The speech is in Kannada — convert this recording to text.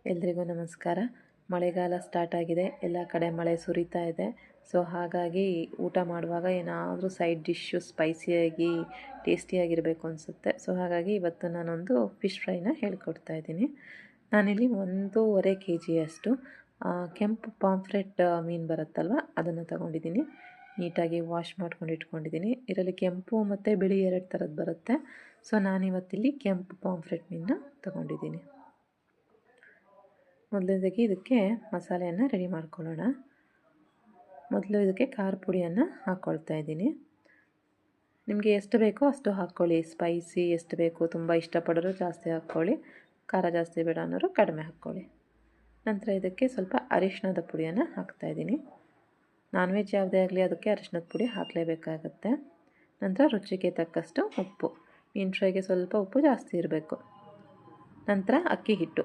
ಎಲ್ರಿಗೂ ನಮಸ್ಕಾರ. ಮಳೆಗಾಲ ಸ್ಟಾರ್ಟ್ ಆಗಿದೆ, ಎಲ್ಲ ಕಡೆ ಮಳೆ ಸುರಿತಾ ಇದೆ. ಸೊ ಹಾಗಾಗಿ ಊಟ ಮಾಡುವಾಗ ಏನಾದರೂ ಸೈಡ್ ಡಿಶ್ಶು ಸ್ಪೈಸಿಯಾಗಿ ಟೇಸ್ಟಿಯಾಗಿರಬೇಕು ಅನಿಸುತ್ತೆ. ಸೊ ಹಾಗಾಗಿ ಇವತ್ತು ನಾನೊಂದು ಫಿಶ್ ಫ್ರೈನ ಹೇಳ್ಕೊಡ್ತಾ ಇದ್ದೀನಿ. ನಾನಿಲ್ಲಿ 1.5 kg ಕೆಂಪು ಪಾಂಫ್ರೆಟ್ ಮೀನು ಬರುತ್ತಲ್ವ, ಅದನ್ನು ತೊಗೊಂಡಿದ್ದೀನಿ. ನೀಟಾಗಿ ವಾಶ್ ಮಾಡ್ಕೊಂಡು ಇಟ್ಕೊಂಡಿದ್ದೀನಿ. ಇದರಲ್ಲಿ ಕೆಂಪು ಮತ್ತು ಬಿಳಿ 2 ಥರದ್ದು ಬರುತ್ತೆ. ಸೊ ನಾನಿವತ್ತಿಲ್ಲಿ ಕೆಂಪು ಪಾಂಫ್ರೆಟ್ ಮೀನನ್ನ ತೊಗೊಂಡಿದ್ದೀನಿ. ಮೊದಲನೇದಾಗಿ ಇದಕ್ಕೆ ಮಸಾಲೆಯನ್ನು ರೆಡಿ ಮಾಡ್ಕೊಳ್ಳೋಣ. ಮೊದಲು ಇದಕ್ಕೆ ಖಾರ ಪುಡಿಯನ್ನು ಹಾಕ್ಕೊಳ್ತಾ ಇದ್ದೀನಿ. ನಿಮಗೆ ಎಷ್ಟು ಬೇಕೋ ಅಷ್ಟು ಹಾಕ್ಕೊಳ್ಳಿ. ಸ್ಪೈಸಿ ಎಷ್ಟು ಬೇಕು, ತುಂಬ ಇಷ್ಟಪಡೋರು ಜಾಸ್ತಿ ಹಾಕ್ಕೊಳ್ಳಿ, ಖಾರ ಜಾಸ್ತಿ ಬೇಡ ಅನ್ನೋರು ಕಡಿಮೆ ಹಾಕ್ಕೊಳ್ಳಿ. ನಂತರ ಇದಕ್ಕೆ ಸ್ವಲ್ಪ ಅರಿಶಿಣದ ಪುಡಿಯನ್ನು ಹಾಕ್ತಾಯಿದ್ದೀನಿ. ನಾನ್ ವೆಜ್ ಯಾವುದೇ ಆಗಲಿ ಅದಕ್ಕೆ ಅರಿಶಿಣದ ಪುಡಿ ಹಾಕಲೇಬೇಕಾಗತ್ತೆ. ನಂತರ ರುಚಿಗೆ ತಕ್ಕಷ್ಟು ಉಪ್ಪು. ಮೀನು ಫ್ರೈಗೆ ಸ್ವಲ್ಪ ಉಪ್ಪು ಜಾಸ್ತಿ ಇರಬೇಕು. ನಂತರ ಅಕ್ಕಿ ಹಿಟ್ಟು